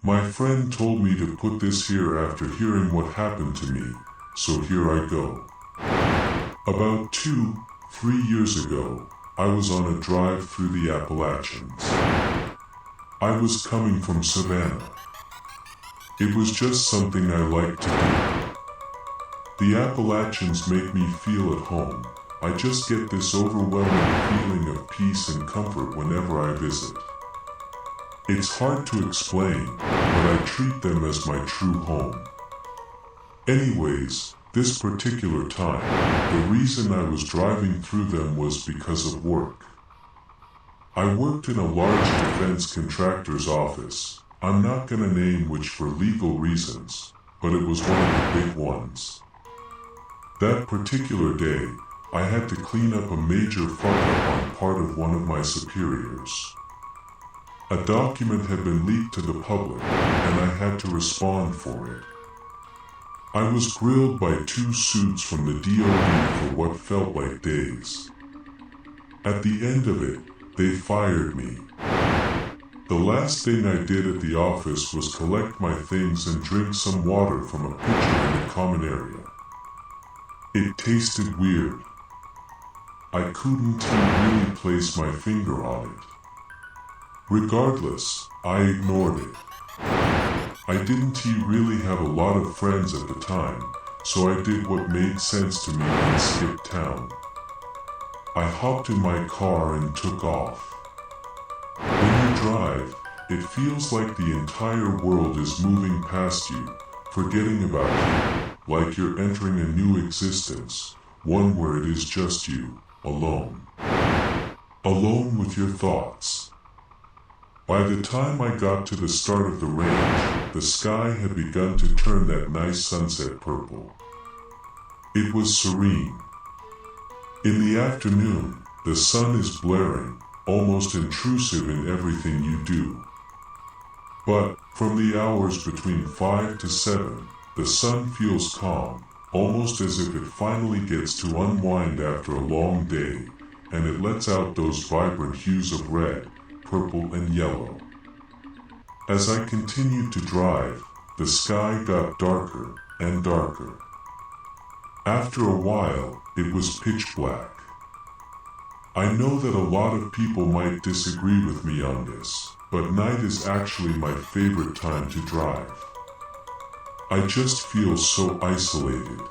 My friend told me to put this here after hearing what happened to me, so here I go. About 3 years ago, I was on a drive through the Appalachians. I was coming from Savannah. It was just something I like to do. The Appalachians make me feel at home. I just get this overwhelming feeling of peace and comfort whenever I visit. It's hard to explain, but I treat them as my true home. Anyways, this particular time, the reason I was driving through them was because of work. I worked in a large defense contractor's office. I'm not gonna name which for legal reasons, but it was one of the big ones. That particular day, I had to clean up a major fuck-up on part of one of my superiors. A document had been leaked to the public, and I had to respond for it. I was grilled by 2 suits from the DOD for what felt like days. At the end of it, they fired me. The last thing I did at the office was collect my things and drink some water from a pitcher in the common area. It tasted weird. I couldn't really place my finger on it. Regardless, I ignored it. I didn't really have a lot of friends at the time, so I did what made sense to me and skipped town. I hopped in my car and took off. When you drive, it feels like the entire world is moving past you, forgetting about you, like you're entering a new existence, one where it is just you, alone. Alone with your thoughts. By the time I got to the start of the range, the sky had begun to turn that nice sunset purple. It was serene. In the afternoon, the sun is blaring, almost intrusive in everything you do. But, from the hours between 5 to 7, the sun feels calm, almost as if it finally gets to unwind after a long day, and it lets out those vibrant hues of red, purple and yellow. As I continued to drive, the sky got darker and darker. After a while, it was pitch black. I know that a lot of people might disagree with me on this, but night is actually my favorite time to drive. I just feel so isolated.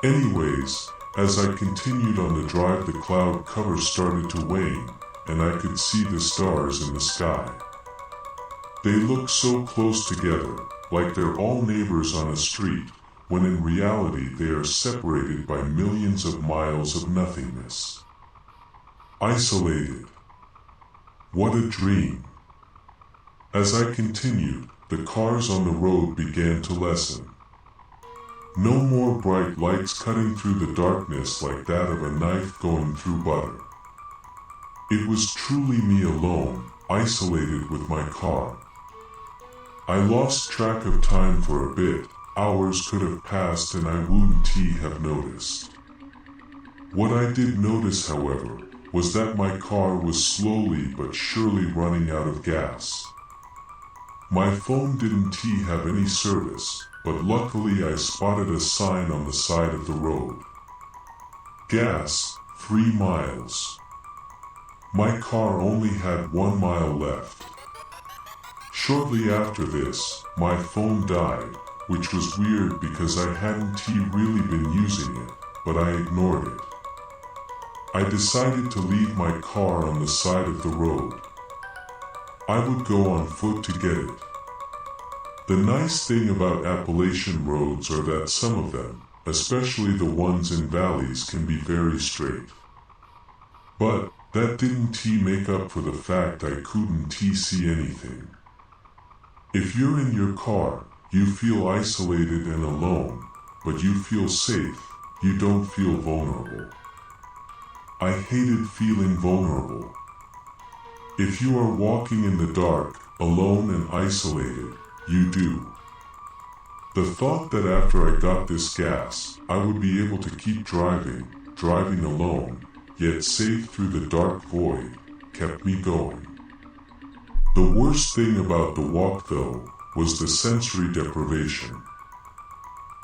Anyways, as I continued on the drive, the cloud cover started to wane, and I could see the stars in the sky. They look so close together, like they're all neighbors on a street, when in reality they are separated by millions of miles of nothingness. Isolated. What a dream. As I continued, the cars on the road began to lessen. No more bright lights cutting through the darkness like that of a knife going through butter. It was truly me alone, isolated with my car. I lost track of time for a bit. Hours could have passed and I wouldn't have noticed. What I did notice, however, was that my car was slowly but surely running out of gas. My phone didn't have any service, but luckily I spotted a sign on the side of the road. Gas, 3 miles. My car only had 1 mile left. Shortly after this, my phone died, which was weird because I hadn't really been using it, but I ignored it. I decided to leave my car on the side of the road. I would go on foot to get it. The nice thing about Appalachian roads are that some of them, especially the ones in valleys, can be very straight. But that didn't make up for the fact I couldn't see anything. If you're in your car, you feel isolated and alone, but you feel safe, you don't feel vulnerable. I hated feeling vulnerable. If you are walking in the dark, alone and isolated, you do. The thought that after I got this gas, I would be able to keep driving alone, yet safe through the dark void, kept me going. The worst thing about the walk, though, was the sensory deprivation.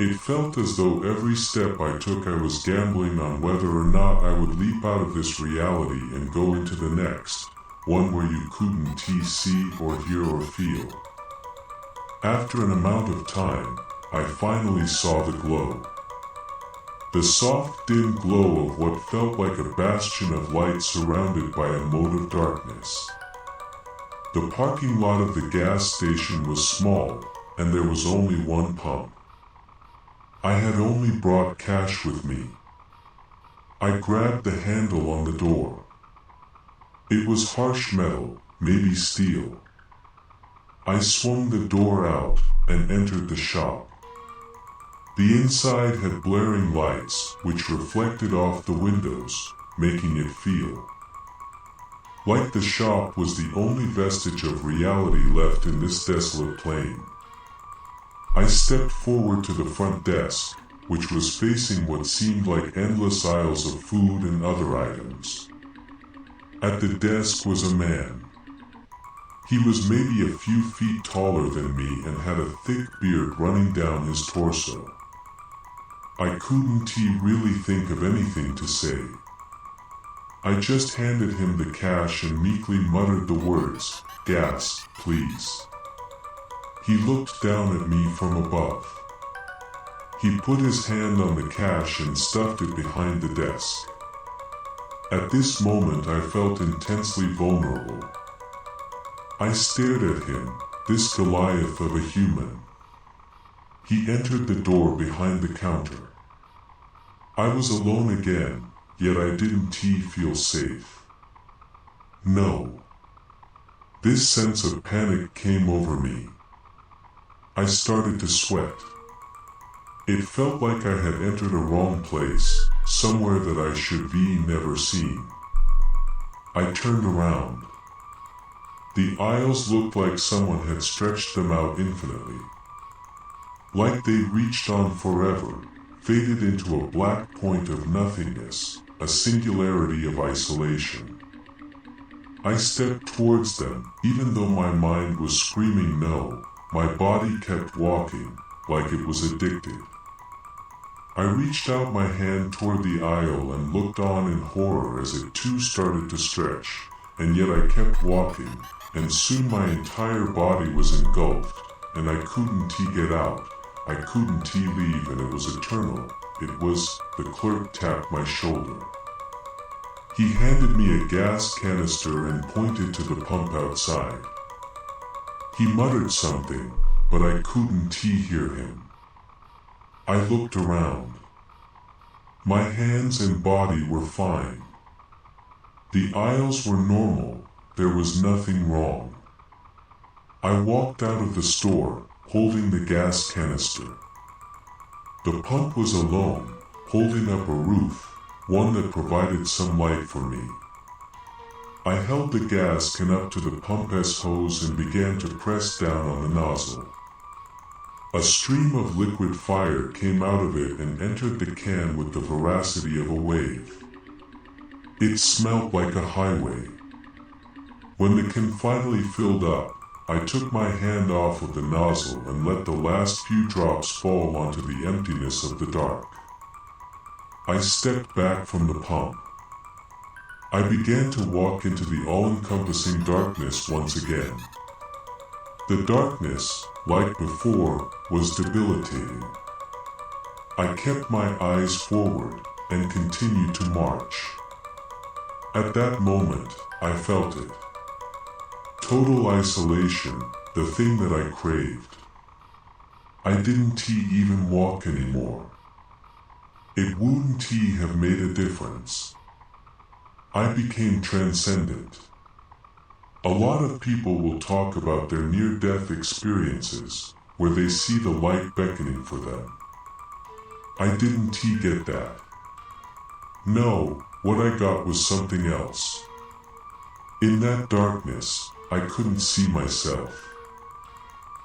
It felt as though every step I took I was gambling on whether or not I would leap out of this reality and go into the next, one where you couldn't see or hear or feel. After an amount of time, I finally saw the glow. The soft, dim glow of what felt like a bastion of light surrounded by a moat of darkness. The parking lot of the gas station was small, and there was only one pump. I had only brought cash with me. I grabbed the handle on the door. It was harsh metal, maybe steel. I swung the door out and entered the shop. The inside had blaring lights, which reflected off the windows, making it feel like the shop was the only vestige of reality left in this desolate plain. I stepped forward to the front desk, which was facing what seemed like endless aisles of food and other items. At the desk was a man. He was maybe a few feet taller than me and had a thick beard running down his torso. I couldn't really think of anything to say. I just handed him the cash and meekly muttered the words, "Gas, please." He looked down at me from above. He put his hand on the cash and stuffed it behind the desk. At this moment I felt intensely vulnerable. I stared at him, this Goliath of a human. He entered the door behind the counter. I was alone again, yet I didn't feel safe. No. This sense of panic came over me. I started to sweat. It felt like I had entered a wrong place, somewhere that I should be never seen. I turned around. The aisles looked like someone had stretched them out infinitely. Like they reached on forever, faded into a black point of nothingness, a singularity of isolation. I stepped towards them, even though my mind was screaming no. My body kept walking, like it was addicted. I reached out my hand toward the aisle and looked on in horror as it too started to stretch, and yet I kept walking, and soon my entire body was engulfed, and I couldn't get out. I couldn't leave, and it was eternal. It was, the clerk tapped my shoulder. He handed me a gas canister and pointed to the pump outside. He muttered something, but I couldn't hear him. I looked around. My hands and body were fine. The aisles were normal, there was nothing wrong. I walked out of the store, holding the gas canister. The pump was alone, holding up a roof, one that provided some light for me. I held the gas can up to the pump's hose and began to press down on the nozzle. A stream of liquid fire came out of it and entered the can with the veracity of a wave. It smelled like a highway. When the can finally filled up, I took my hand off of the nozzle and let the last few drops fall onto the emptiness of the dark. I stepped back from the pump. I began to walk into the all-encompassing darkness once again. The darkness, like before, was debilitating. I kept my eyes forward and continued to march. At that moment, I felt it. Total isolation, the thing that I craved. I didn't even walk anymore. It wouldn't have made a difference. I became transcendent. A lot of people will talk about their near-death experiences, where they see the light beckoning for them. I didn't get that. No, what I got was something else. In that darkness, I couldn't see myself.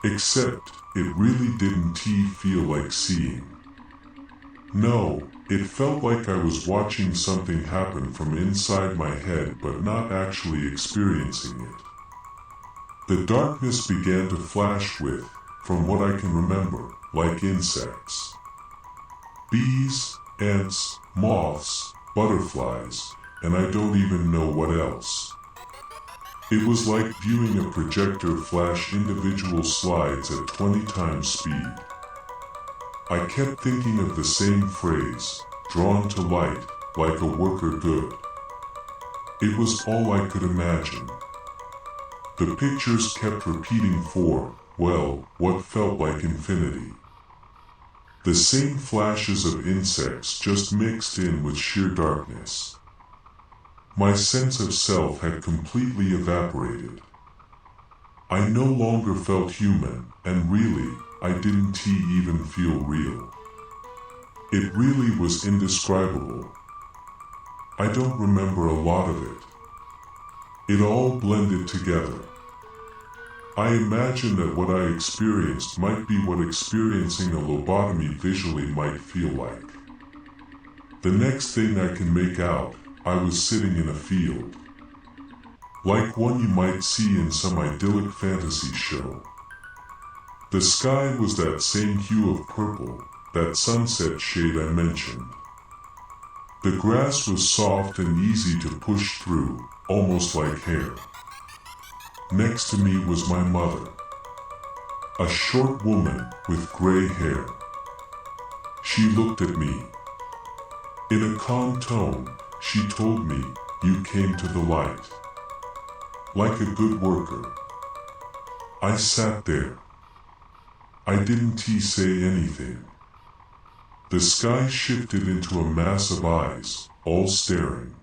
Except, it really didn't feel like seeing. No, it felt like I was watching something happen from inside my head but not actually experiencing it. The darkness began to flash with, from what I can remember, like insects. Bees, ants, moths, butterflies, and I don't even know what else. It was like viewing a projector flash individual slides at 20 times speed. I kept thinking of the same phrase, drawn to light, like a worker good. It was all I could imagine. The pictures kept repeating for, well, what felt like infinity. The same flashes of insects just mixed in with sheer darkness. My sense of self had completely evaporated. I no longer felt human, and really, I didn't even feel real. It really was indescribable. I don't remember a lot of it. It all blended together. I imagine that what I experienced might be what experiencing a lobotomy visually might feel like. The next thing I can make out, I was sitting in a field. Like one you might see in some idyllic fantasy show. The sky was that same hue of purple, that sunset shade I mentioned. The grass was soft and easy to push through, almost like hair. Next to me was my mother. A short woman with gray hair. She looked at me. In a calm tone, she told me, "You came to the light." Like a good worker. I sat there. I didn't say anything. The sky shifted into a mass of eyes, all staring.